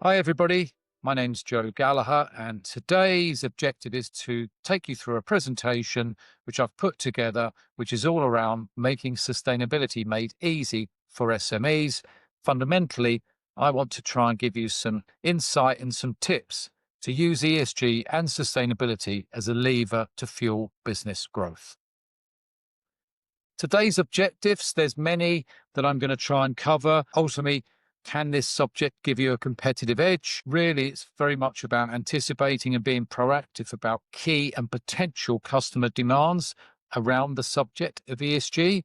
Hi, everybody. My name's Joe Gallagher, and today's objective is to take you through a presentation which I've put together, which is all around making sustainability made easy for SMEs. Fundamentally, I want to try and give you some insight and some tips to use ESG and sustainability as a lever to fuel business growth. Today's objectives, there's many that I'm going to try and cover. Ultimately, can this subject give you a competitive edge? Really, it's very much about anticipating and being proactive about key and potential customer demands around the subject of ESG.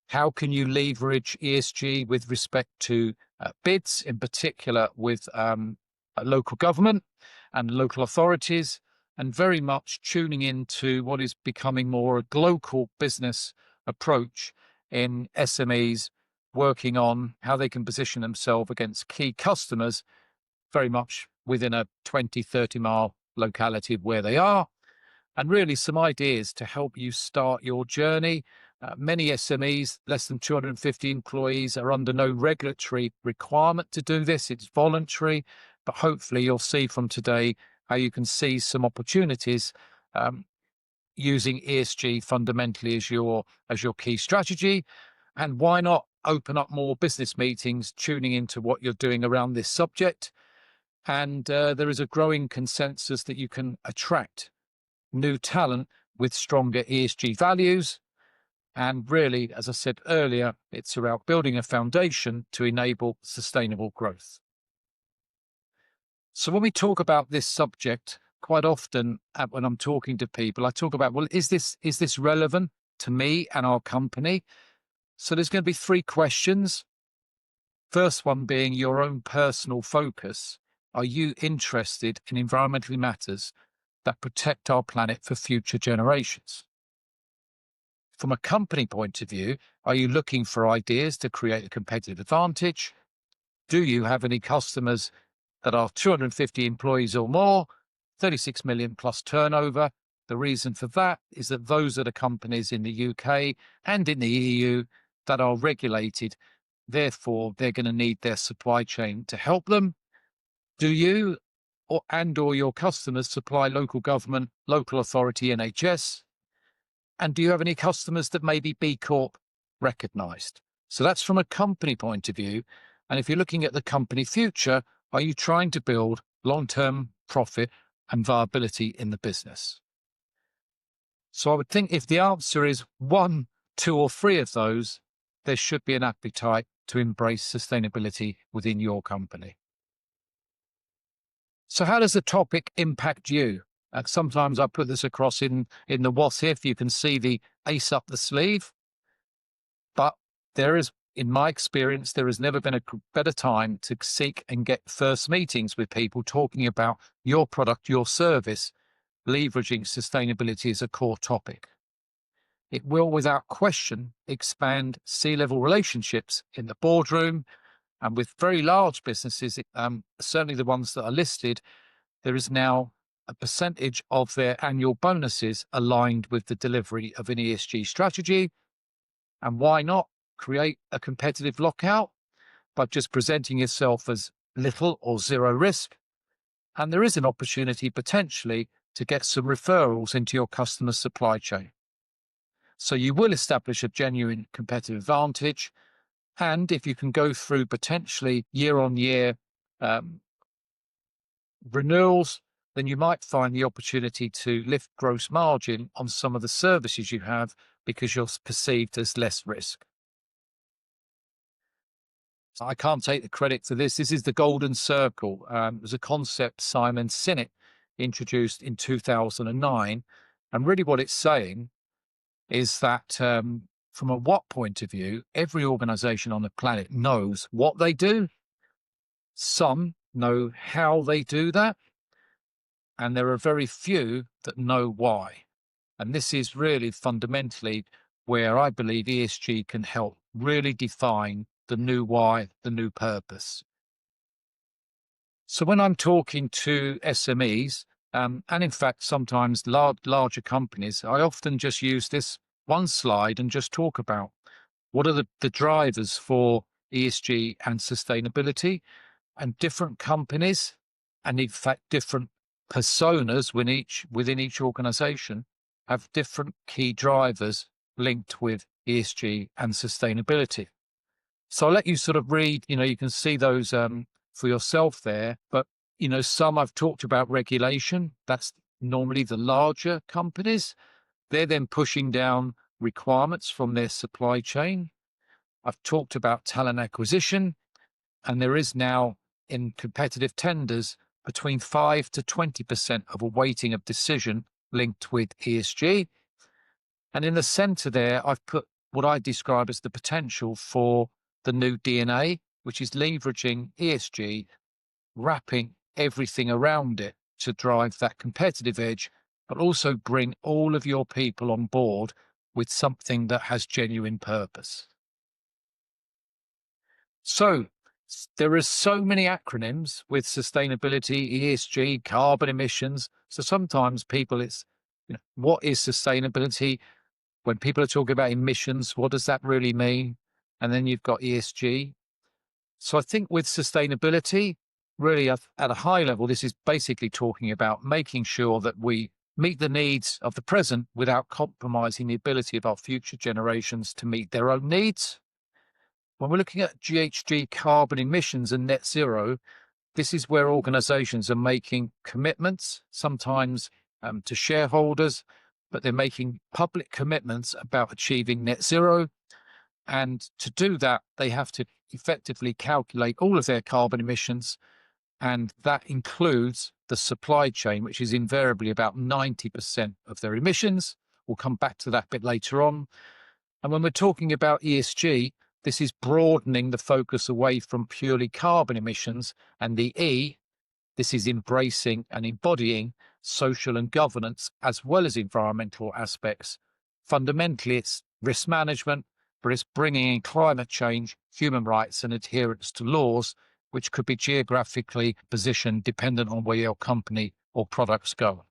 How can you leverage ESG with respect to bids, in particular with local government and local authorities, and very much tuning into what is becoming more a global business approach in SMEs, working on how they can position themselves against key customers very much within a 20-30 mile locality of where they are, and really some ideas to help you start your journey. Many SMEs, less than 250 employees, are under no regulatory requirement to do this. It's voluntary, but hopefully you'll see from today how you can see some opportunities using ESG fundamentally as your key strategy. And why not open up more business meetings, tuning into what you're doing around this subject. And there is a growing consensus that you can attract new talent with stronger ESG values. And really, as I said earlier, it's about building a foundation to enable sustainable growth. So when we talk about this subject, quite often when I'm talking to people, I talk about, well, is this relevant to me and our company? So there's going to be three questions. First one being your own personal focus. Are you interested in environmental matters that protect our planet for future generations? From a company point of view, are you looking for ideas to create a competitive advantage? Do you have any customers that are 250 employees or more, 36 million plus turnover? The reason for that is that those are the companies in the UK and in the EU that are regulated. Therefore, they're going to need their supply chain to help them. Do you or your customers supply local government, local authority, NHS? And do you have any customers that may be B Corp recognized? So that's from a company point of view. And if you're looking at the company future, are you trying to build long-term profit and viability in the business? So I would think if the answer is 1, 2, or 3 of those, there should be an appetite to embrace sustainability within your company. So how does the topic impact you? Sometimes I put this across in the what if. You can see the ace up the sleeve. But there is, in my experience, there has never been a better time to seek and get first meetings with people talking about your product, your service, leveraging sustainability as a core topic. It will, without question, expand C-level relationships in the boardroom. And with very large businesses, certainly the ones that are listed, there is now a percentage of their annual bonuses aligned with the delivery of an ESG strategy. And why not create a competitive lockout by just presenting yourself as little or zero risk? And there is an opportunity potentially to get some referrals into your customer supply chain. So you will establish a genuine competitive advantage. And if you can go through potentially year-on-year renewals, then you might find the opportunity to lift gross margin on some of the services you have because you're perceived as less risk. So I can't take the credit for this. This is the golden circle. It was a concept Simon Sinek introduced in 2009. And really what it's saying is that from a what point of view, every organization on the planet knows what they do. Some know how they do that. And there are very few that know why. And this is really fundamentally where I believe ESG can help really define the new why, the new purpose. So when I'm talking to SMEs, and in fact, sometimes larger companies, I often just use this one slide and just talk about what are the drivers for ESG and sustainability, and different companies, and in fact different personas within each organization, have different key drivers linked with ESG and sustainability. So I'll let you sort of read, you can see those for yourself there. But, some I've talked about regulation. That's normally the larger companies. They're then pushing down requirements from their supply chain. I've talked about talent acquisition, and there is now in competitive tenders between 5 to 20% of a weighting of decision linked with ESG. And in the center there, I've put what I describe as the potential for the new DNA, which is leveraging ESG, wrapping everything around it to drive that competitive edge, but also bring all of your people on board with something that has genuine purpose. So there are so many acronyms with sustainability, ESG, carbon emissions. So sometimes people, what is sustainability? When people are talking about emissions, what does that really mean? And then you've got ESG. So I think with sustainability, really at a high level, this is basically talking about making sure that we meet the needs of the present without compromising the ability of our future generations to meet their own needs. When we're looking at GHG carbon emissions and net zero, this is where organizations are making commitments, sometimes to shareholders, but they're making public commitments about achieving net zero. And to do that, they have to effectively calculate all of their carbon emissions. And that includes the supply chain, which is invariably about 90% of their emissions. We'll come back to that a bit later on. And when we're talking about ESG, this is broadening the focus away from purely carbon emissions. And the E, this is embracing and embodying social and governance as well as environmental aspects. Fundamentally, it's risk management, but it's bringing in climate change, human rights and adherence to laws, which could be geographically positioned dependent on where your company or products go.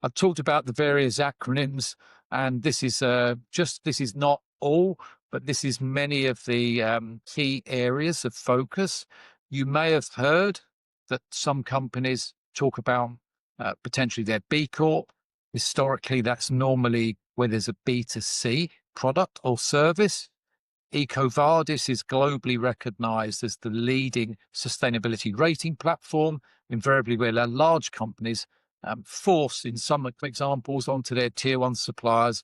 I've talked about the various acronyms, and this is not all, but this is many of the key areas of focus. You may have heard that some companies talk about potentially their B Corp. Historically, that's normally where there's a B2C product or service. EcoVadis is globally recognized as the leading sustainability rating platform, invariably where large companies force, in some examples, onto their tier one suppliers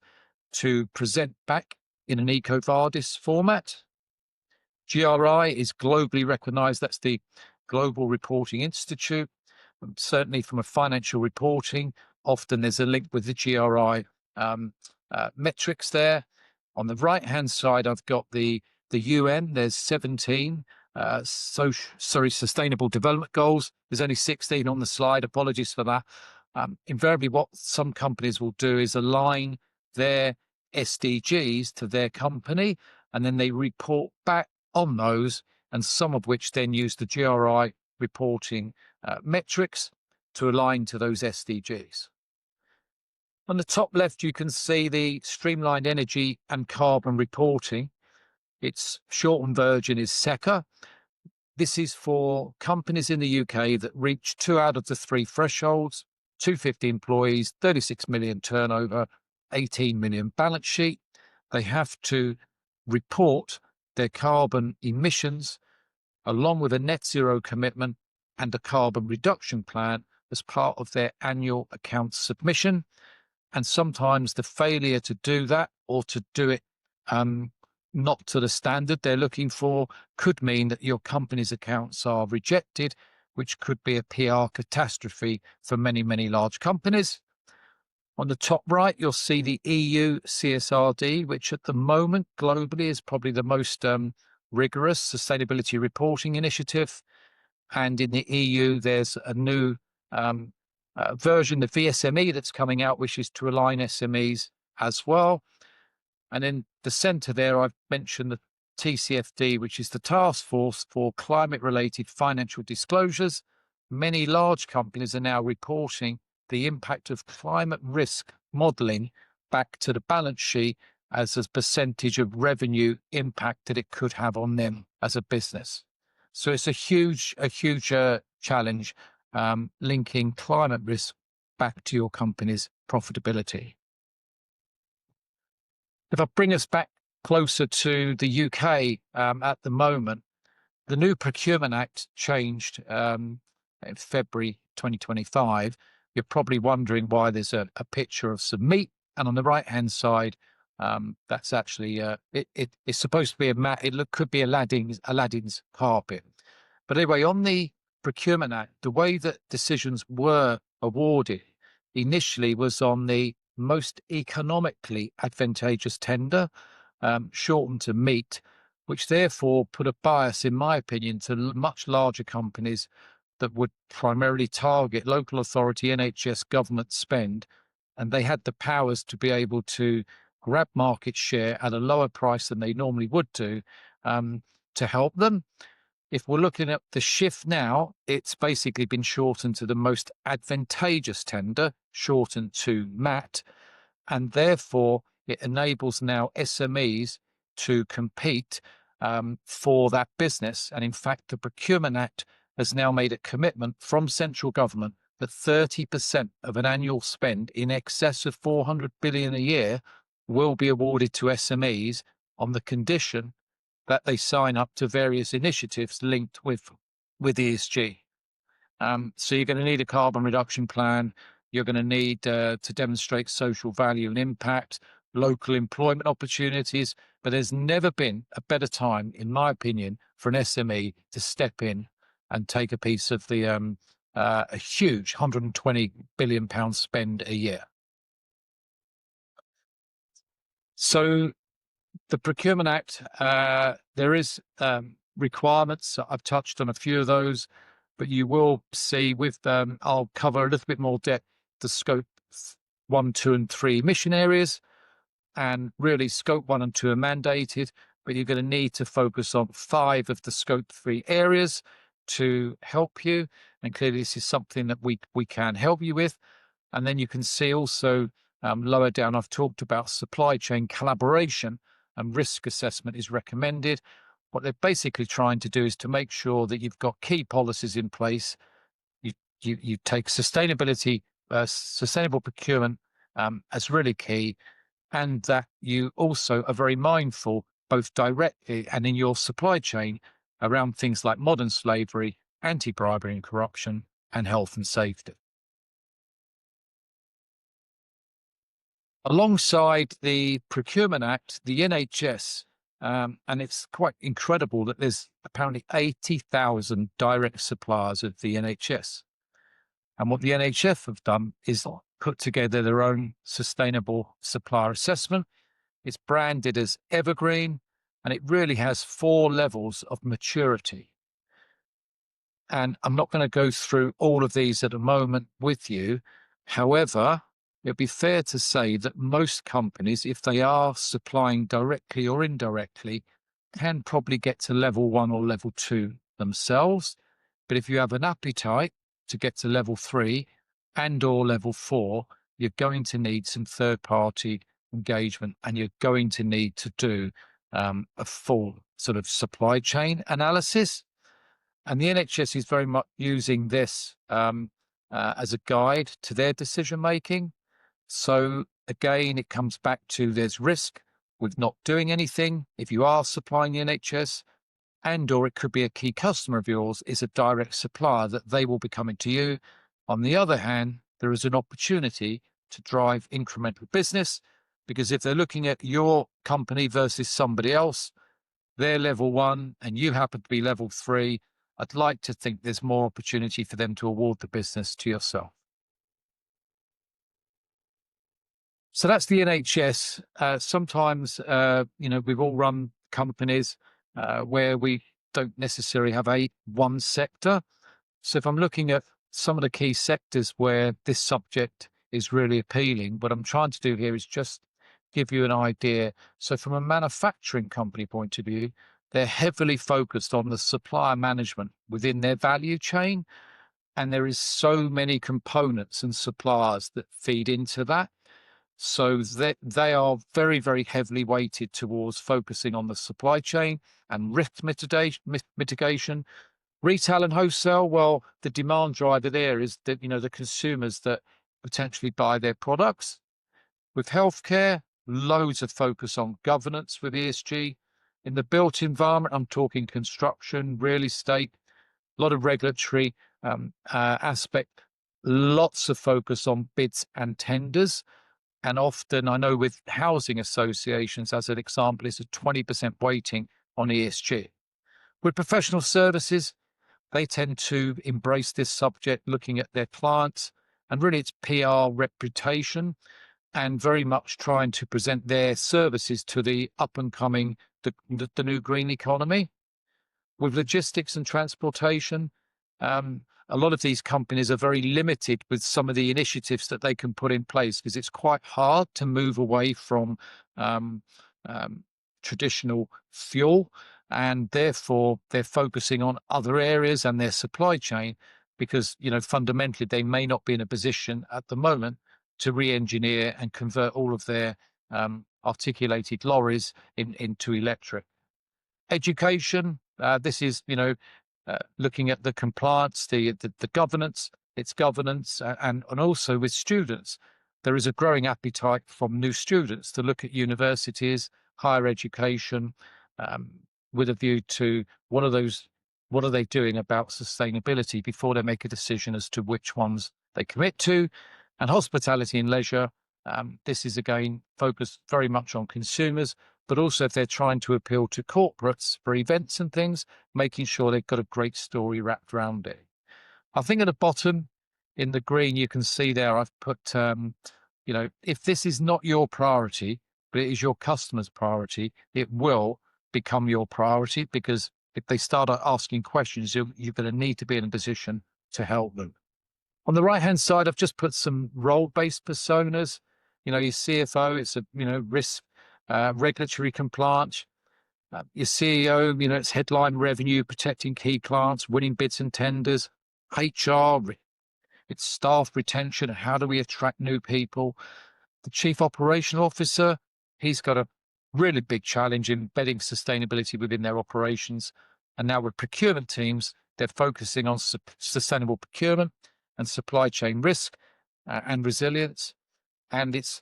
to present back in an EcoVadis format. GRI is globally recognized. That's the Global Reporting Institute. Certainly from a financial reporting, often there's a link with the GRI metrics there. On the right-hand side, I've got the UN. There's 17 sustainable development goals. There's only 16 on the slide. Apologies for that. Invariably, what some companies will do is align their SDGs to their company, and then they report back on those, and some of which then use the GRI reporting metrics to align to those SDGs. On the top left, you can see the streamlined energy and carbon reporting. Its shortened version is SECA. This is for companies in the UK that reach 2 out of the 3 thresholds, 250 employees, 36 million turnover, 18 million balance sheet. They have to report their carbon emissions along with a net zero commitment and a carbon reduction plan as part of their annual accounts submission. And sometimes the failure to do that or to do it not to the standard they're looking for could mean that your company's accounts are rejected, which could be a PR catastrophe for many, many large companies. On the top right, you'll see the EU CSRD, which at the moment globally is probably the most rigorous sustainability reporting initiative. And in the EU, there's a new version of VSME that's coming out, which is to align SMEs as well. And in the center there, I've mentioned the TCFD, which is the Task Force for Climate-Related Financial Disclosures. Many large companies are now reporting the impact of climate risk modeling back to the balance sheet as a percentage of revenue impact that it could have on them as a business. So it's a huge challenge, linking climate risk back to your company's profitability. If I bring us back closer to the UK at the moment, the new Procurement Act changed in February 2025. You're probably wondering why there's a picture of some meat, and on the right-hand side, that's actually it's supposed to be a mat. Could be Aladdin's carpet. But anyway, on the Procurement Act, the way that decisions were awarded initially was on the most economically advantageous tender, shortened to meat, which therefore put a bias, in my opinion, to much larger companies that would primarily target local authority, NHS, government spend, and they had the powers to be able to grab market share at a lower price than they normally would do, to help them. If we're looking at the shift now, it's basically been shortened to the most advantageous tender, shortened to MAT, and therefore it enables now SMEs to compete for that business. And in fact, the Procurement Act has now made a commitment from central government that 30% of an annual spend in excess of 400 billion a year will be awarded to SMEs on the condition that they sign up to various initiatives linked with ESG. So you're going to need a carbon reduction plan. You're going to need to demonstrate social value and impact, local employment opportunities. But there's never been a better time, in my opinion, for an SME to step in and take a piece of the a huge £120 billion spend a year. So the Procurement Act, there is requirements. I've touched on a few of those, but you will see with I'll cover a little bit more depth the scope 1, 2, and 3 emission areas, and really scope 1 and 2 are mandated, but you're going to need to focus on 5 of the scope 3 areas to help you. And clearly this is something that we can help you with. And then you can see also lower down, I've talked about supply chain collaboration and risk assessment is recommended. What they're basically trying to do is to make sure that you've got key policies in place. You take sustainability, sustainable procurement as really key, and that you also are very mindful, both directly and in your supply chain, around things like modern slavery, anti-bribery and corruption, and health and safety. Alongside the Procurement Act, the NHS, and it's quite incredible that there's apparently 80,000 direct suppliers of the NHS. And what the NHS have done is put together their own sustainable supplier assessment. It's branded as Evergreen, and it really has 4 levels of maturity. And I'm not going to go through all of these at the moment with you. However, it'd be fair to say that most companies, if they are supplying directly or indirectly, can probably get to level 1 or level 2 themselves. But if you have an appetite to get to level 3 and or level 4, you're going to need some third-party engagement, and you're going to need to do a full sort of supply chain analysis. And the NHS is very much using this as a guide to their decision-making. So again, it comes back to there's risk with not doing anything if you are supplying the NHS, and or it could be a key customer of yours is a direct supplier that they will be coming to you. On the other hand, there is an opportunity to drive incremental business, because if they're looking at your company versus somebody else, they're level 1 and you happen to be level 3, I'd like to think there's more opportunity for them to award the business to yourself. So that's the NHS. Sometimes, we've all run companies where we don't necessarily have one sector. So if I'm looking at some of the key sectors where this subject is really appealing, what I'm trying to do here is just give you an idea. So from a manufacturing company point of view, they're heavily focused on the supplier management within their value chain. And there is so many components and suppliers that feed into that. So they are very, very heavily weighted towards focusing on the supply chain and risk mitigation. Retail and wholesale, well, the demand driver there is that, the consumers that potentially buy their products. With healthcare, loads of focus on governance with ESG. In the built environment, I'm talking construction, real estate, a lot of regulatory aspect, lots of focus on bids and tenders. And often, I know with housing associations, as an example, it's a 20% weighting on ESG. With professional services, they tend to embrace this subject, looking at their clients, and really it's PR reputation, and very much trying to present their services to the up and coming, the new green economy. With logistics and transportation, a lot of these companies are very limited with some of the initiatives that they can put in place, because it's quite hard to move away from um, traditional fuel, and therefore they're focusing on other areas and their supply chain, because fundamentally they may not be in a position at the moment to re-engineer and convert all of their articulated lorries into electric. Education, this is looking at the compliance, the governance, its governance, and also with students. There is a growing appetite from new students to look at universities, higher education, with a view to what are they doing about sustainability before they make a decision as to which ones they commit to. And hospitality and leisure, this is again focused very much on consumers, but also if they're trying to appeal to corporates for events and things, making sure they've got a great story wrapped around it. I think at the bottom in the green, you can see there, I've put, if this is not your priority, but it is your customer's priority, it will become your priority, because if they start asking questions, you're going to need to be in a position to help them. On the right-hand side, I've just put some role-based personas. Your CFO, it's risk, regulatory compliance. Your CEO, it's headline revenue, protecting key clients, winning bids and tenders. HR, it's staff retention, how do we attract new people? The chief operational officer, he's got a really big challenge in embedding sustainability within their operations. And now with procurement teams, they're focusing on sustainable procurement and supply chain risk and resilience. And it's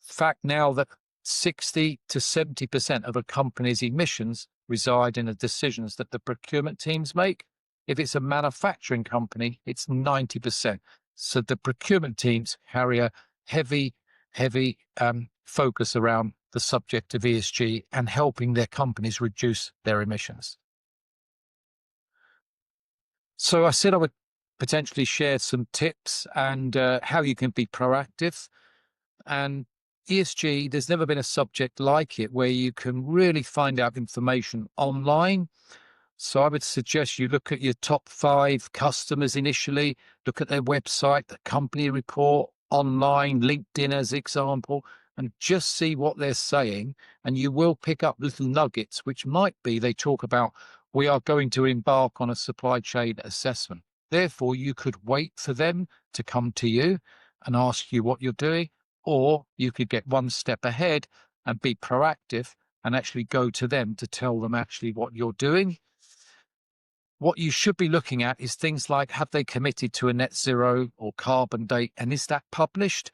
fact now that 60 to 70% of a company's emissions reside in the decisions that the procurement teams make. If it's a manufacturing company, it's 90%. So the procurement teams carry a heavy focus around the subject of ESG and helping their companies reduce their emissions. So I said I would potentially share some tips and how you can be proactive. And ESG, there's never been a subject like it where you can really find out information online. So I would suggest you look at your top 5 customers initially, look at their website, the company report, online, LinkedIn as example, and just see what they're saying. And you will pick up little nuggets, which might be they talk about, we are going to embark on a supply chain assessment. Therefore, you could wait for them to come to you and ask you what you're doing, or you could get one step ahead and be proactive and actually go to them to tell them actually what you're doing. What you should be looking at is things like, have they committed to a net zero or carbon date? And is that published?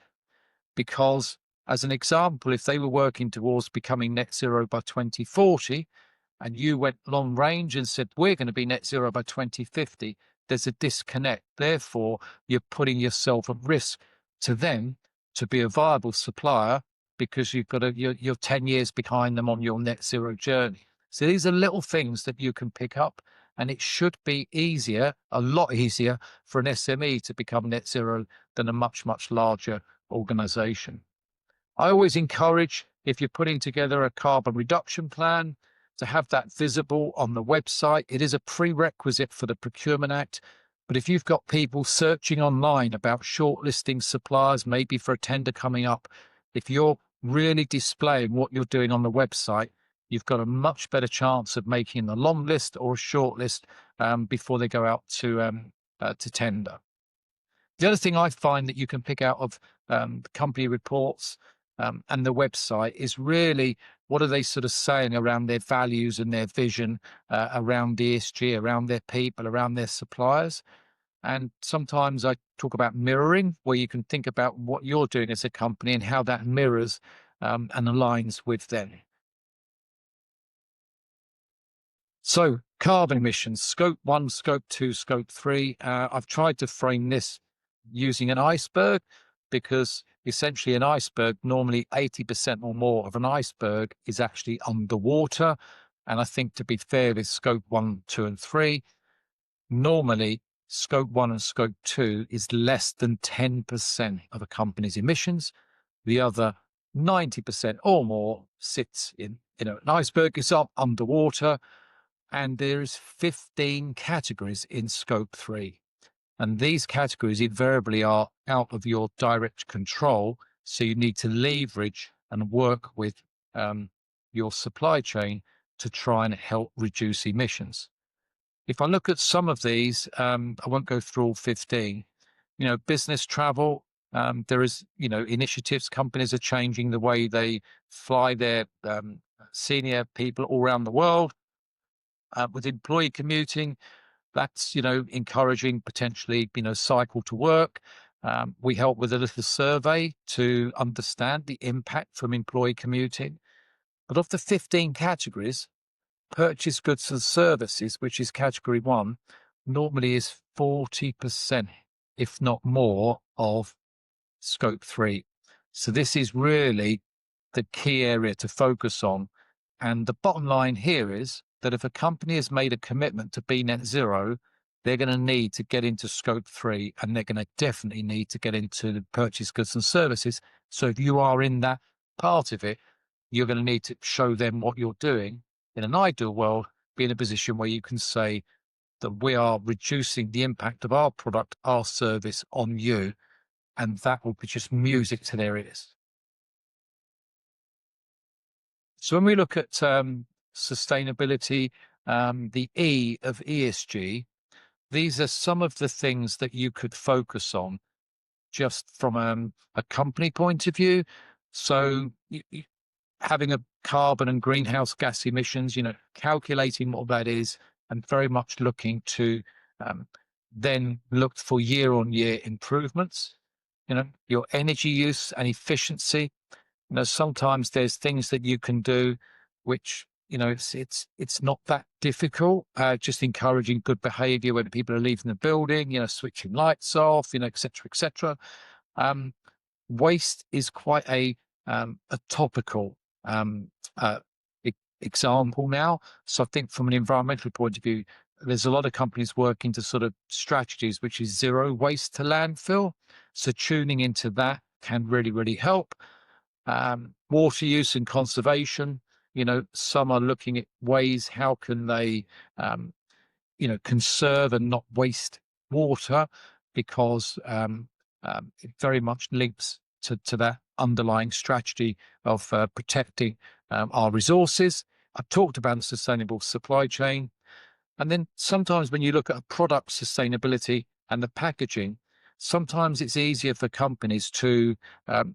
Because as an example, if they were working towards becoming net zero by 2040, and you went long range and said, we're going to be net zero by 2050, there's a disconnect. Therefore, you're putting yourself at risk to them to be a viable supplier, because you're 10 years behind them on your net zero journey. So these are little things that you can pick up, and it should be easier, a lot easier for an SME to become net zero than a much, much larger organization. I always encourage, if you're putting together a carbon reduction plan, to have that visible on the website. It is a prerequisite for the Procurement Act. But if you've got people searching online about shortlisting suppliers, maybe for a tender coming up, if you're really displaying what you're doing on the website, you've got a much better chance of making the long list or a short list before they go out to tender. The other thing I find that you can pick out of the company reports, and the website is really what are they sort of saying around their values and their vision around ESG, around their people, around their suppliers. And sometimes I talk about mirroring, where you can think about what you're doing as a company and how that mirrors and aligns with them. So carbon emissions, scope 1, scope 2, scope 3. I've tried to frame this using an iceberg because essentially an iceberg, normally 80% or more of an iceberg is actually underwater. And I think to be fair with scope 1, 2, and 3, normally scope 1 and scope 2 is less than 10% of a company's emissions. The other 90% or more sits in, an iceberg is up underwater. And there's 15 categories in scope 3. And these categories invariably are out of your direct control. So you need to leverage and work with your supply chain to try and help reduce emissions. If I look at some of these, I won't go through all 15. Business travel, there is, initiatives, companies are changing the way they fly their senior people all around the world. With employee commuting, that's, encouraging potentially, cycle to work. We help with a little survey to understand the impact from employee commuting. But of the 15 categories, purchase goods and services, which is category 1, normally is 40%, if not more, of scope 3. So this is really the key area to focus on. And the bottom line here is that if a company has made a commitment to be net zero, they're going to need to get into scope 3, and they're going to definitely need to get into the purchase goods and services. So if you are in that part of it, you're going to need to show them what you're doing. In an ideal world, be in a position where you can say that we are reducing the impact of our product, our service on you, and that will be just music to their ears. So when we look at sustainability, the E of ESG, these are some of the things that you could focus on just from a company point of view. So having a carbon and greenhouse gas emissions, calculating what that is, and very much looking to then look for year-on-year improvements. Your energy use and efficiency. Sometimes there's things that you can do which, it's not that difficult. Just encouraging good behavior when people are leaving the building, switching lights off, et cetera, et cetera. Waste is quite a topical example now. So I think from an environmental point of view, there's a lot of companies working to sort of strategies, which is zero waste to landfill. So tuning into that can really, really help. Water use and conservation, some are looking at ways, how can they, conserve and not waste water, because it very much links to that underlying strategy of protecting our resources. I've talked about the sustainable supply chain. And then sometimes when you look at a product sustainability and the packaging, sometimes it's easier for companies to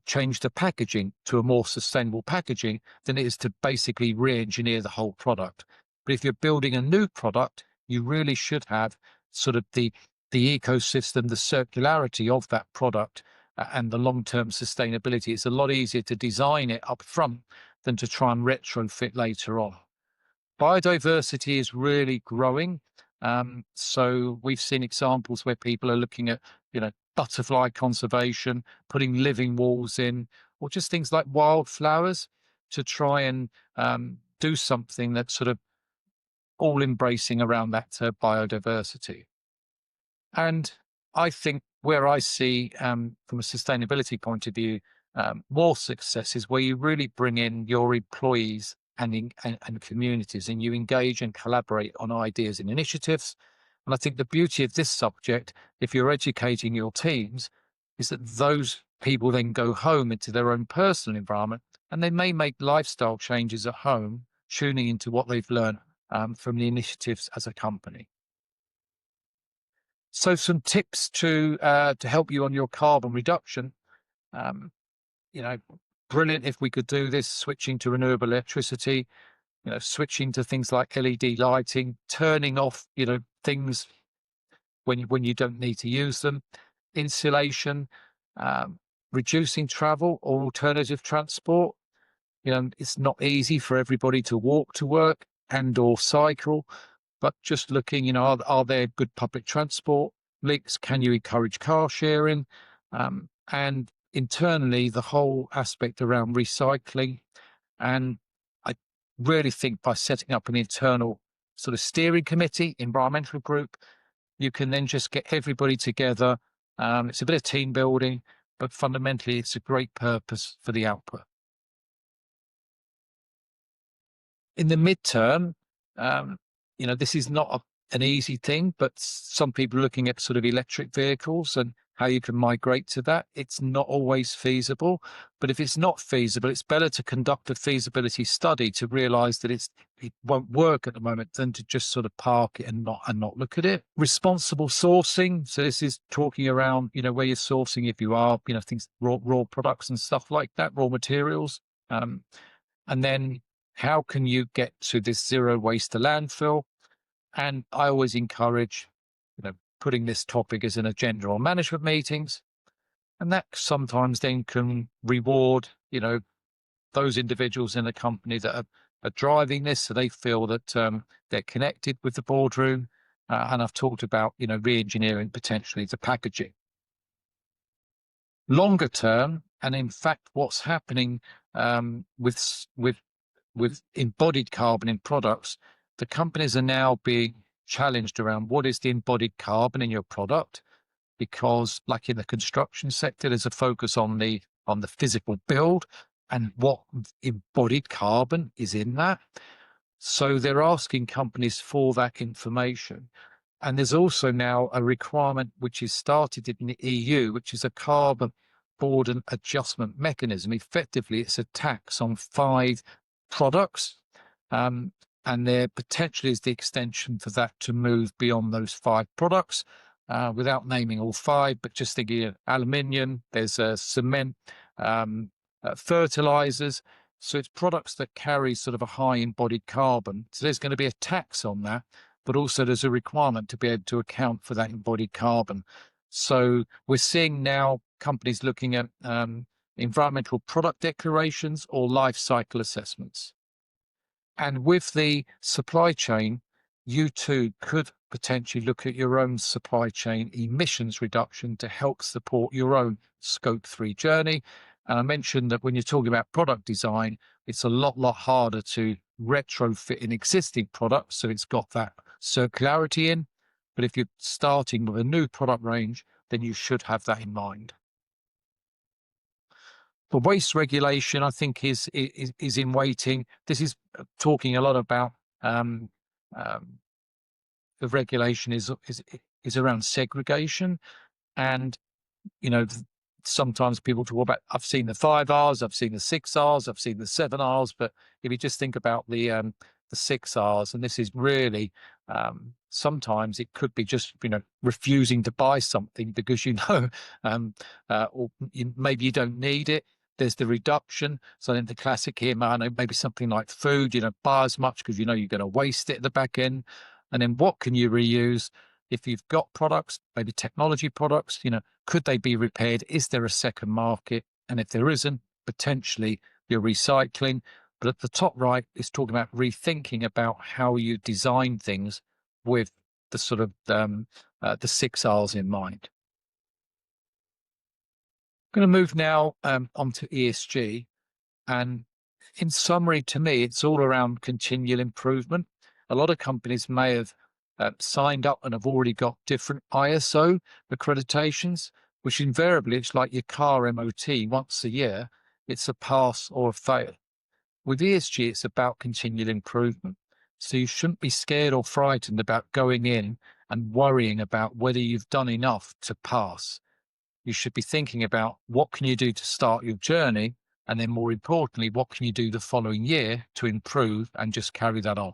change the packaging to a more sustainable packaging than it is to basically re-engineer the whole product. But if you're building a new product, you really should have sort of the ecosystem, the circularity of that product and the long-term sustainability. It's a lot easier to design it up front than to try and retrofit later on. Biodiversity is really growing. So we've seen examples where people are looking at, butterfly conservation, putting living walls in, or just things like wildflowers to try and do something that's sort of all embracing around that biodiversity. And I think where I see from a sustainability point of view, more success is where you really bring in your employees and communities, and you engage and collaborate on ideas and initiatives. And I think the beauty of this subject, if you're educating your teams, is that those people then go home into their own personal environment, and they may make lifestyle changes at home, tuning into what they've learned from the initiatives as a company. So some tips to help you on your carbon reduction. brilliant if we could do this, switching to renewable electricity, switching to things like LED lighting, turning off, things when you don't need to use them, insulation, reducing travel or alternative transport. It's not easy for everybody to walk to work and or cycle, but just looking, are there good public transport links? Can you encourage car sharing? And internally, the whole aspect around recycling. And I really think by setting up an internal sort of steering committee, environmental group, you can then just get everybody together. It's a bit of team building, but fundamentally, it's a great purpose for the output. In the midterm, this is not an easy thing, but some people are looking at sort of electric vehicles and how you can migrate to that. It's not always feasible, but if it's not feasible, it's better to conduct a feasibility study to realize that it won't work at the moment than to just sort of park it and not look at it. Responsible sourcing. So this is talking around, where you're sourcing, if you are, things, raw products and stuff like that, raw materials. And then how can you get to this zero waste to landfill? And I always encourage, putting this topic as an agenda on management meetings. And that sometimes then can reward, those individuals in the company that are driving this, so they feel that they're connected with the boardroom. And I've talked about, re-engineering potentially the packaging. Longer term, and in fact, what's happening with embodied carbon in products, the companies are now being challenged around what is the embodied carbon in your product, because like in the construction sector, there's a focus on the physical build and what embodied carbon is in that. So they're asking companies for that information. And there's also now a requirement which is started in the EU, which is a carbon border adjustment mechanism. Effectively, it's a tax on 5 products. And there potentially is the extension for that to move beyond those 5 products, without naming all 5, but just thinking of aluminium, there's cement, fertilizers. So it's products that carry sort of a high embodied carbon. So there's going to be a tax on that, but also there's a requirement to be able to account for that embodied carbon. So we're seeing now companies looking at environmental product declarations or life cycle assessments. And with the supply chain, you too could potentially look at your own supply chain emissions reduction to help support your own Scope 3 journey. And I mentioned that when you're talking about product design, it's a lot harder to retrofit an existing product, so it's got that circularity in. But if you're starting with a new product range, then you should have that in mind. The waste regulation, I think, is in waiting. This is talking a lot about the regulation is around segregation, and sometimes people talk about, I've seen the 5 R's, I've seen the 6 R's, I've seen the 7 R's, but if you just think about the 6 R's, and this is really sometimes it could be just refusing to buy something because or maybe you don't need it. There's the reduction. So then the classic here, maybe something like food, buy as much because you're going to waste it at the back end. And then what can you reuse? If you've got products, maybe technology products, could they be repaired? Is there a second market? And if there isn't, potentially you're recycling. But at the top right, it's talking about rethinking about how you design things with the sort of the 6 R's in mind. I'm going to move now onto ESG. And in summary, to me, it's all around continual improvement. A lot of companies may have signed up and have already got different ISO accreditations, which invariably it's like your car MOT once a year. It's a pass or a fail. With ESG, it's about continual improvement. So you shouldn't be scared or frightened about going in and worrying about whether you've done enough to pass. You should be thinking about what can you do to start your journey, and then more importantly, what can you do the following year to improve and just carry that on.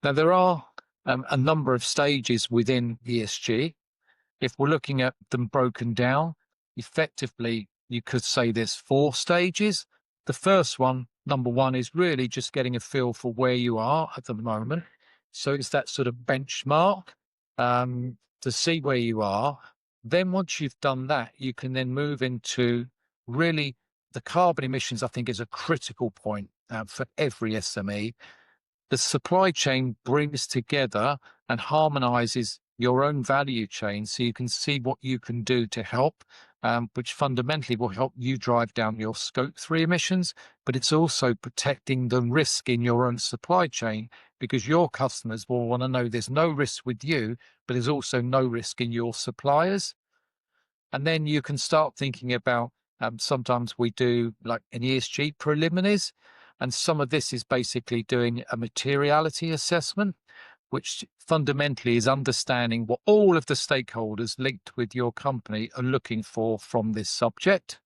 Now, there are a number of stages within ESG. If we're looking at them broken down, effectively, you could say there's 4 stages. The first one, number one, is really just getting a feel for where you are at the moment. So it's that sort of benchmark to see where you are. Then once you've done that, you can then move into really the carbon emissions, I think, is a critical point for every SME. The supply chain brings together and harmonizes your own value chain so you can see what you can do to help, which fundamentally will help you drive down your scope 3 emissions, but it's also protecting the risk in your own supply chain because your customers will want to know there's no risk with you, but there's also no risk in your suppliers. And then you can start thinking about, sometimes we do like an ESG preliminaries, and some of this is basically doing a materiality assessment, which fundamentally is understanding what all of the stakeholders linked with your company are looking for from this subject.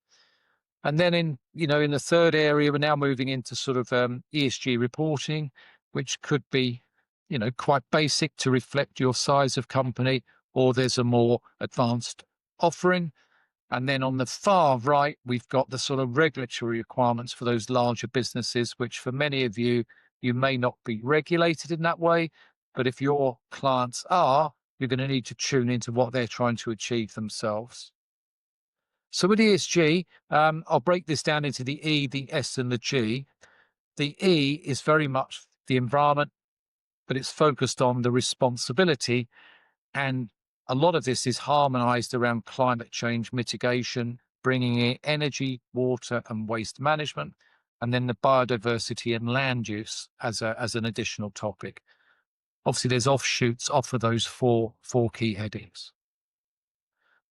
And then in the third area, we're now moving into sort of ESG reporting, which could be, quite basic to reflect your size of company, or there's a more advanced offering. And then on the far right, we've got the sort of regulatory requirements for those larger businesses, which for many of you, you may not be regulated in that way. But if your clients are, you're going to need to tune into what they're trying to achieve themselves. So with ESG, I'll break this down into the E, the S, and the G. The E is very much the environment, but it's focused on the responsibility. And a lot of this is harmonized around climate change mitigation, bringing in energy, water, and waste management, and then the biodiversity and land use as an additional topic. Obviously, there's offshoots off of those four key headings.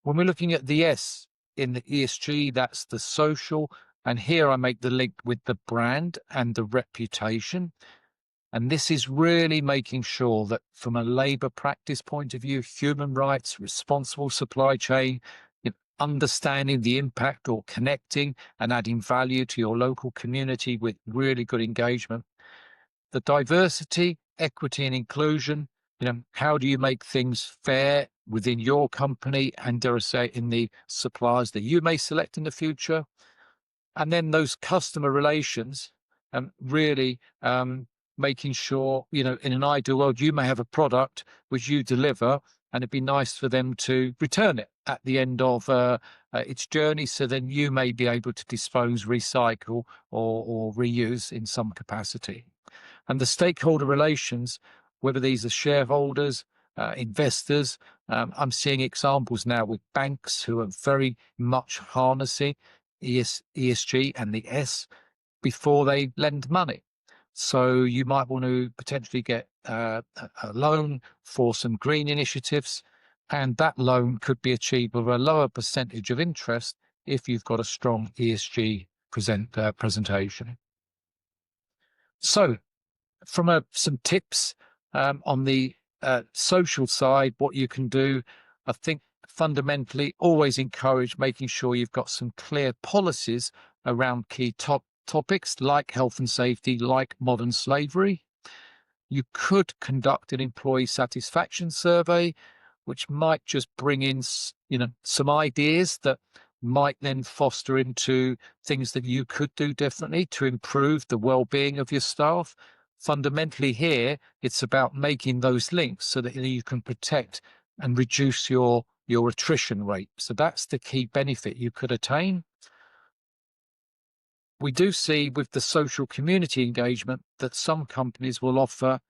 When we're looking at the S in the ESG, that's the social. And here I make the link with the brand and the reputation. And this is really making sure that from a labour practice point of view, human rights, responsible supply chain, understanding the impact or connecting and adding value to your local community with really good engagement. The diversity, equity and inclusion, how do you make things fair within your company and dare I say in the suppliers that you may select in the future? And then those customer relations, really making sure, in an ideal world, you may have a product which you deliver and it'd be nice for them to return it at the end of its journey. So then you may be able to dispose, recycle or reuse in some capacity. And the stakeholder relations, whether these are shareholders, investors, I'm seeing examples now with banks who are very much harnessing ESG and the S before they lend money. So you might want to potentially get a loan for some green initiatives, and that loan could be achieved with a lower percentage of interest if you've got a strong ESG presentation. So from some tips on the social side, what you can do, I think fundamentally always encourage making sure you've got some clear policies around key topics like health and safety, like modern slavery. You could conduct an employee satisfaction survey, which might just bring in, some ideas that might then foster into things that you could do differently to improve the well-being of your staff. Fundamentally here, it's about making those links so that you can protect and reduce your attrition rate. So that's the key benefit you could attain. We do see with the social community engagement that some companies will offer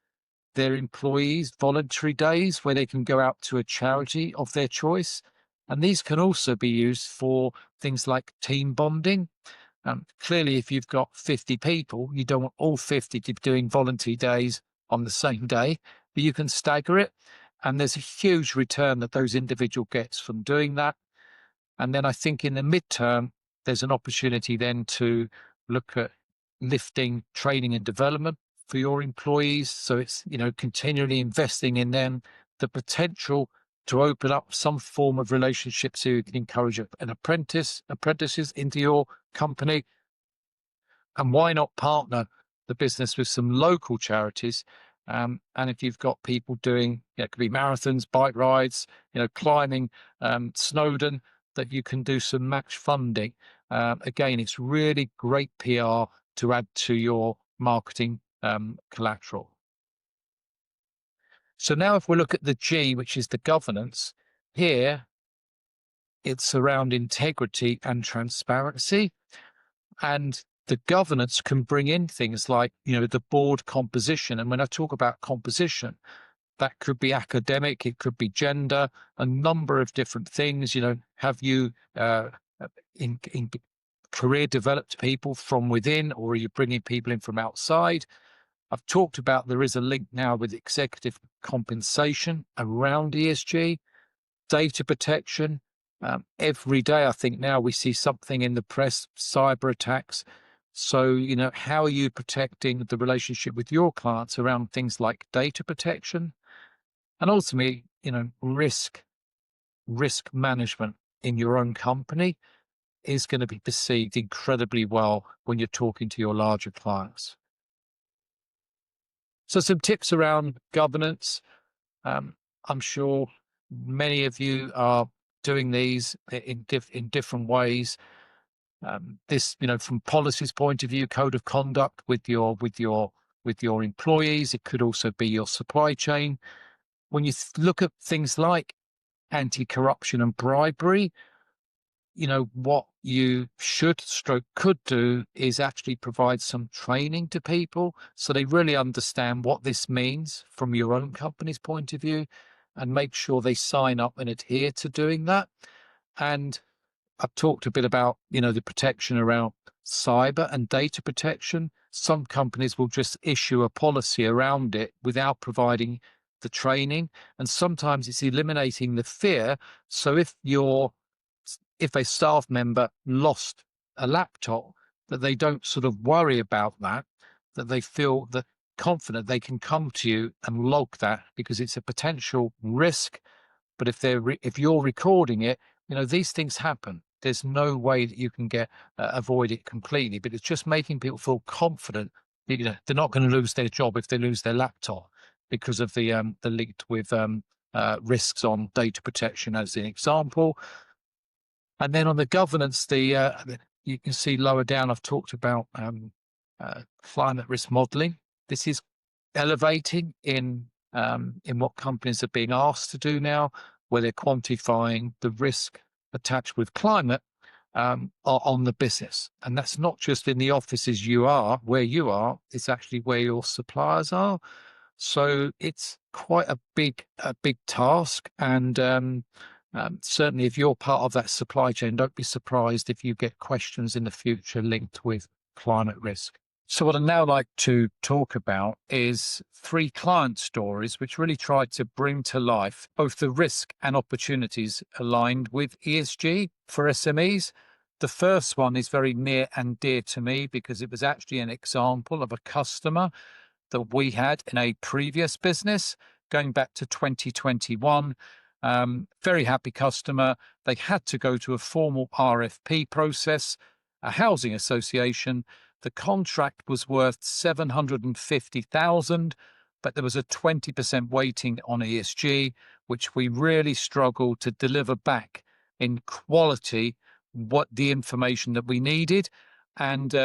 their employees voluntary days where they can go out to a charity of their choice. And these can also be used for things like team bonding. Clearly, if you've got 50 people, you don't want all 50 to be doing voluntary days on the same day, but you can stagger it. And there's a huge return that those individuals gets from doing that. And then I think in the midterm, there's an opportunity then to look at lifting training and development for your employees. So it's, continually investing in them, the potential to open up some form of relationship so you can encourage an apprentices into your company. And why not partner the business with some local charities? And if you've got people doing, it could be marathons, bike rides, climbing Snowdon, that you can do some match funding. Again, it's really great PR to add to your marketing collateral. So now if we look at the G, which is the governance, here it's around integrity and transparency. And the governance can bring in things like, the board composition. And when I talk about composition, that could be academic, it could be gender, a number of different things. Have you in career developed people from within, or are you bringing people in from outside? I've talked about there is a link now with executive compensation around ESG, data protection. Every day, I think now we see something in the press, cyber attacks. So, how are you protecting the relationship with your clients around things like data protection? And ultimately, risk management in your own company is going to be perceived incredibly well when you're talking to your larger clients. So some tips around governance. I'm sure many of you are doing these in different ways. This, from policy's point of view, code of conduct with your employees. It could also be your supply chain. When you look at things like anti-corruption and bribery, what you could do is actually provide some training to people so they really understand what this means from your own company's point of view, and make sure they sign up and adhere to doing that. And I've talked a bit about, the protection around cyber and data protection. Some companies will just issue a policy around it without providing the training. And sometimes it's eliminating the fear. So if a staff member lost a laptop, that they don't sort of worry about that they feel that confident they can come to you and log that, because it's a potential risk. But if you're recording it, these things happen. There's no way that you can avoid it completely, but it's just making people feel confident that, they're not going to lose their job if they lose their laptop because of the linked with risks on data protection as an example. And then on the governance, you can see lower down, I've talked about climate risk modeling. This is elevating in what companies are being asked to do now, where they're quantifying the risk attached with climate on the business. And that's not just in the offices where you are, it's actually where your suppliers are. So it's quite a big task. And certainly if you're part of that supply chain, don't be surprised if you get questions in the future linked with climate risk. So what I'd now like to talk about is 3 client stories which really try to bring to life both the risk and opportunities aligned with ESG for SMEs. The first one is very near and dear to me because it was actually an example of a customer that we had in a previous business going back to 2021. Very happy customer. They had to go to a formal RFP process, a housing association. The contract was worth $750,000, but there was a 20% weighting on ESG, which we really struggled to deliver back in quality, what the information that we needed. And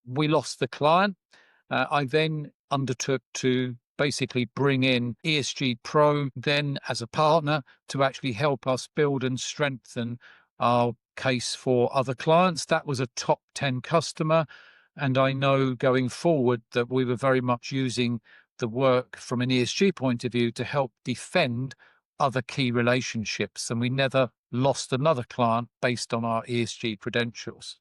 we lost the client. I then undertook to basically bring in ESG Pro then as a partner to actually help us build and strengthen our case for other clients. That was a top 10 customer. And I know going forward that we were very much using the work from an ESG point of view to help defend other key relationships. And we never lost another client based on our ESG credentials.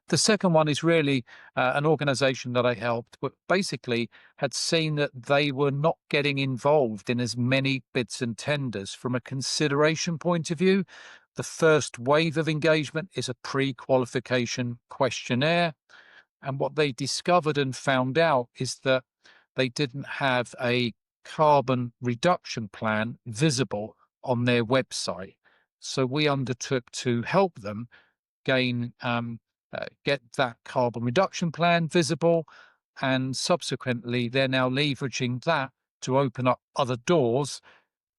The second one is really an organization that I helped, but basically had seen that they were not getting involved in as many bids and tenders from a consideration point of view. The first wave of engagement is a pre-qualification questionnaire. And what they discovered and found out is that they didn't have a carbon reduction plan visible on their website. So we undertook to help them get that carbon reduction plan visible, and subsequently they're now leveraging that to open up other doors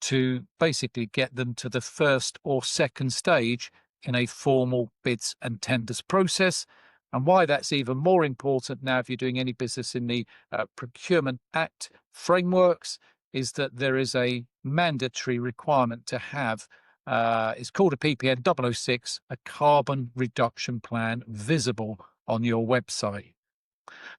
to basically get them to the first or second stage in a formal bids and tenders process. And why that's even more important now, if you're doing any business in the Procurement Act frameworks, is that there is a mandatory requirement to have, it's called a PPN 006, a carbon reduction plan visible on your website.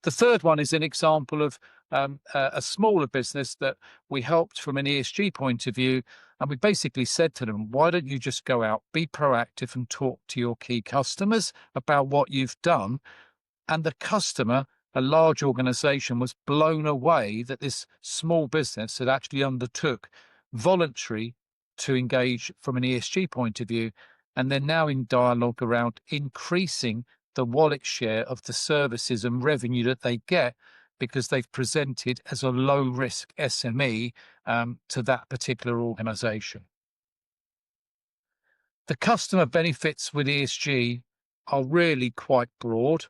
The third one is an example of a smaller business that we helped from an ESG point of view. And we basically said to them, why don't you just go out, be proactive and talk to your key customers about what you've done? And the customer, a large organization, was blown away that this small business had actually undertook voluntary to engage from an ESG point of view. And they're now in dialogue around increasing the wallet share of the services and revenue that they get because they've presented as a low-risk SME to that particular organization. The customer benefits with ESG are really quite broad,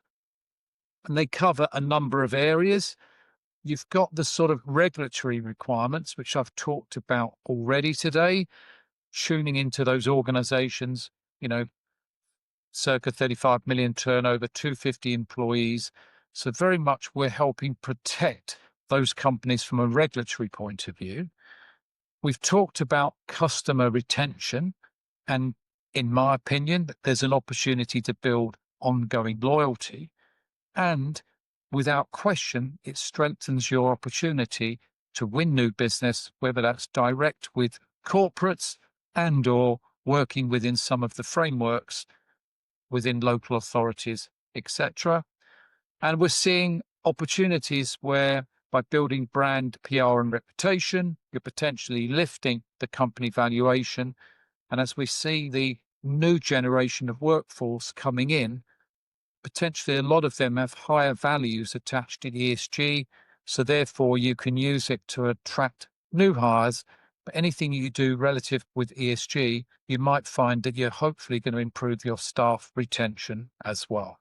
and they cover a number of areas. You've got the sort of regulatory requirements, which I've talked about already today, tuning into those organizations, circa 35 million turnover, 250 employees. So very much we're helping protect those companies from a regulatory point of view. We've talked about customer retention, and in my opinion, there's an opportunity to build ongoing loyalty. And without question, it strengthens your opportunity to win new business, whether that's direct with corporates and or working within some of the frameworks within local authorities, etc. And we're seeing opportunities where by building brand, PR and reputation, you're potentially lifting the company valuation. And as we see the new generation of workforce coming in, potentially a lot of them have higher values attached to ESG. So therefore you can use it to attract new hires. But anything you do relative with ESG, you might find that you're hopefully going to improve your staff retention as well.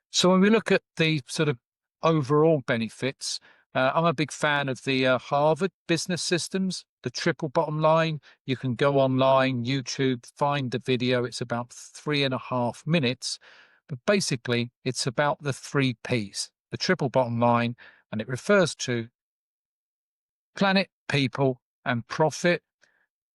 So when we look at the sort of overall benefits, I'm a big fan of the Harvard business systems, the triple bottom line. You can go online, YouTube, find the video. It's about 3.5 minutes. But basically, it's about the 3 Ps, the triple bottom line, and it refers to planet, people, and profit.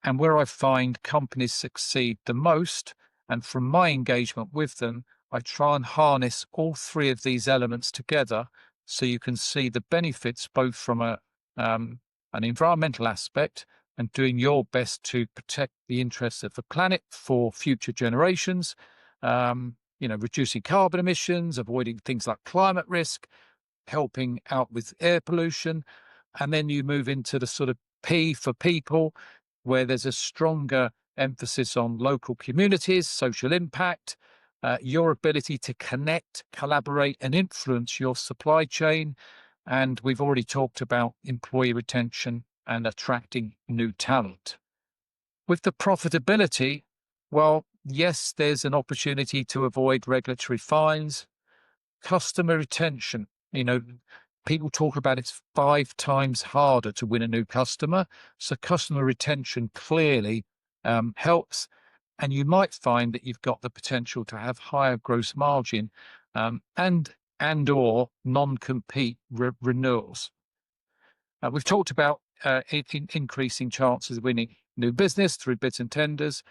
And where I find companies succeed the most, and from my engagement with them, I try and harness all 3 of these elements together so you can see the benefits both from an environmental aspect and doing your best to protect the interests of the planet for future generations, reducing carbon emissions, avoiding things like climate risk, helping out with air pollution. And then you move into the sort of P for people, where there's a stronger emphasis on local communities, social impact, your ability to connect, collaborate, and influence your supply chain. And we've already talked about employee retention and attracting new talent. With the profitability, well, yes, there's an opportunity to avoid regulatory fines. Customer retention, people talk about it's 5 times harder to win a new customer. So customer retention clearly helps. And you might find that you've got the potential to have higher gross margin and or non-compete renewals. We've talked about increasing chances of winning new business through bids and tenders.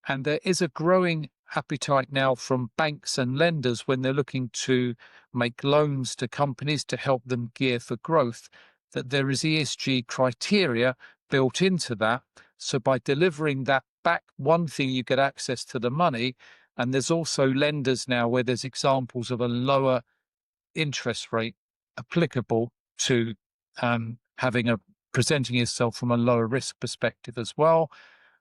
And there is a growing appetite now from banks and lenders when they're looking to make loans to companies to help them gear for growth, that there is ESG criteria built into that. So by delivering that back, one thing, you get access to the money. And there's also lenders now where there's examples of a lower interest rate applicable to presenting yourself from a lower risk perspective as well.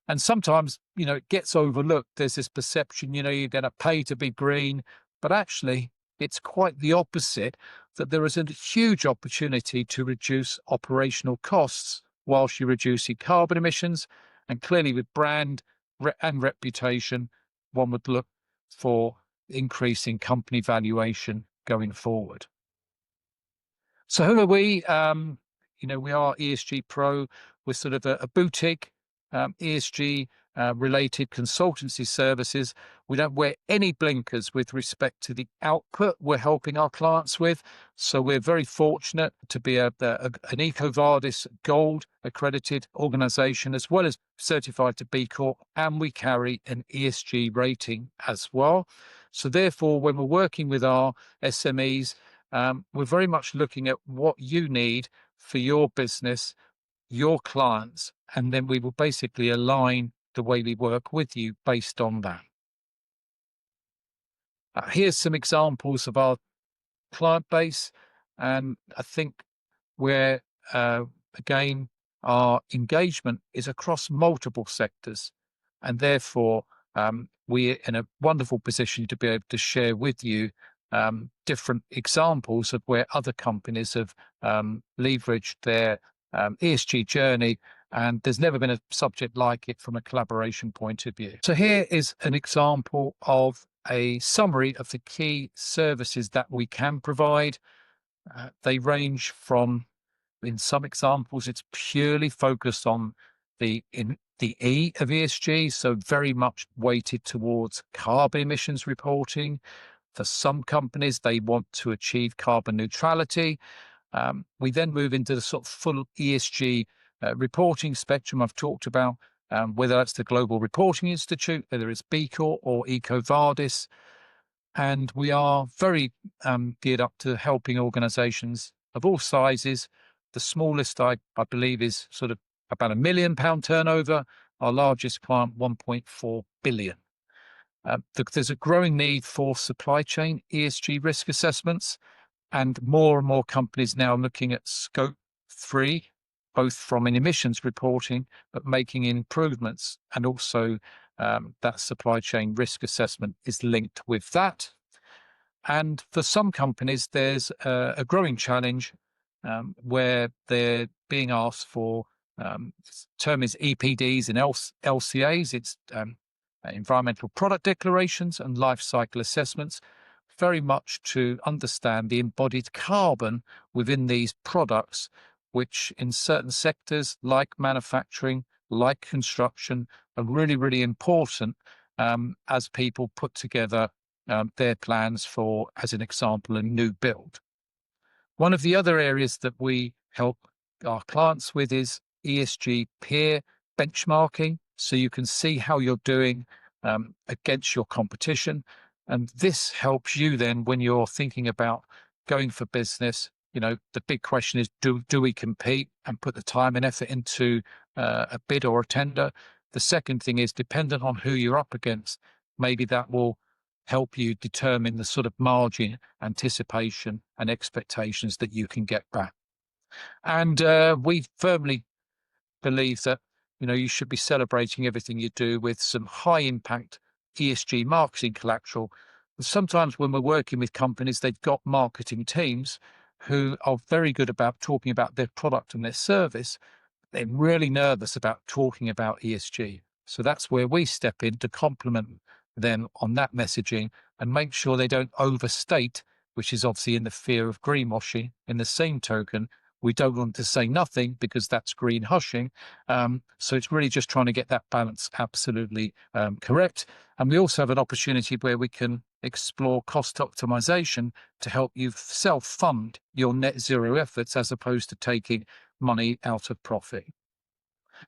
And sometimes, it gets overlooked. There's this perception, you're going to pay to be green, but actually it's quite the opposite, that there is a huge opportunity to reduce operational costs whilst you're reducing carbon emissions. And clearly with brand and reputation, one would look for increasing company valuation going forward. So who are we? We are ESG Pro. we're sort of a boutique ESG related consultancy services. We don't wear any blinkers with respect to the output we're helping our clients with. So we're very fortunate to be an EcoVadis Gold accredited organization, as well as certified to B Corp, and we carry an ESG rating as well. So therefore, when we're working with our SMEs, we're very much looking at what you need for your business, your clients, and then we will basically align the way we work with you based on that. Here's some examples of our client base, and I think where, again, our engagement is across multiple sectors, and therefore we're in a wonderful position to be able to share with you different examples of where other companies have leveraged their ESG journey, and there's never been a subject like it from a collaboration point of view. So here is an example of a summary of the key services that we can provide. They range from, in some examples, it's purely focused on the E of ESG, so very much weighted towards carbon emissions reporting. For some companies, they want to achieve carbon neutrality. We then move into the sort of full ESG reporting spectrum I've talked about, whether that's the Global Reporting Institute, whether it's B Corp or EcoVadis. And we are very geared up to helping organisations of all sizes. The smallest, I believe, is sort of about £1 million turnover. Our largest client, 1.4 billion. There's a growing need for supply chain ESG risk assessments, and more companies now looking at scope 3, both from an emissions reporting, but making improvements. And also that supply chain risk assessment is linked with that. And for some companies, there's a growing challenge where they're being asked for, term is EPDs and LCAs. It's environmental product declarations and life cycle assessments, very much to understand the embodied carbon within these products, which in certain sectors like manufacturing, like construction, are really, really important as people put together their plans for, as an example, a new build. One of the other areas that we help our clients with is ESG peer benchmarking. So you can see how you're doing against your competition. And this helps you then when you're thinking about going for business. You know, the big question is, do we compete and put the time and effort into a bid or a tender? The second thing is, dependent on who you're up against, maybe that will help you determine the sort of margin, anticipation and expectations that you can get back. And we firmly believe that, you know, you should be celebrating everything you do with some high impact ESG marketing collateral. Sometimes when we're working with companies, they've got marketing teams who are very good about talking about their product and their service. They're really nervous about talking about ESG. So that's where we step in to complement them on that messaging and make sure they don't overstate, which is obviously in the fear of greenwashing. In the same token, we don't want to say nothing because that's green hushing. So it's really just trying to get that balance absolutely correct. And we also have an opportunity where we can explore cost optimization to help you self-fund your net zero efforts as opposed to taking money out of profit.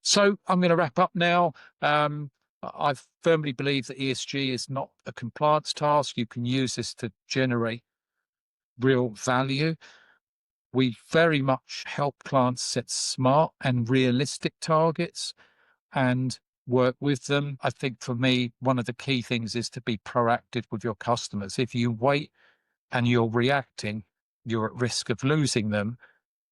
So I'm going to wrap up now. I firmly believe that ESG is not a compliance task. You can use this to generate real value. We very much help clients set smart and realistic targets and work with them. I think for me, one of the key things is to be proactive with your customers. If you wait and you're reacting, you're at risk of losing them.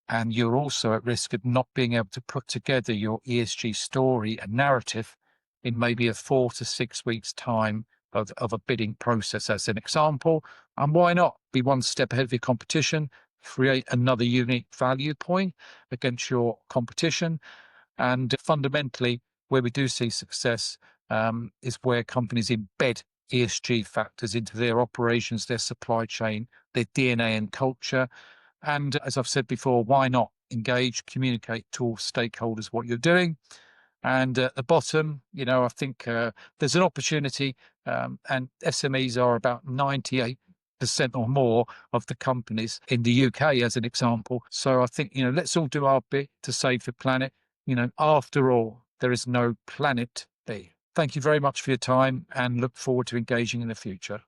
And you're also at risk of not being able to put together your ESG story and narrative in maybe a 4 to 6 weeks time of a bidding process, as an example. And why not be one step ahead of your competition, create another unique value point against your competition? And fundamentally, where we do see success is where companies embed ESG factors into their operations, their supply chain, their DNA and culture. And as I've said before, why not engage, communicate to all stakeholders what you're doing. And at the bottom, I think there's an opportunity, and SMEs are about 98% or more of the companies in the UK, as an example. So I think, let's all do our bit to save the planet. After all, there is no planet B. Thank you very much for your time and look forward to engaging in the future.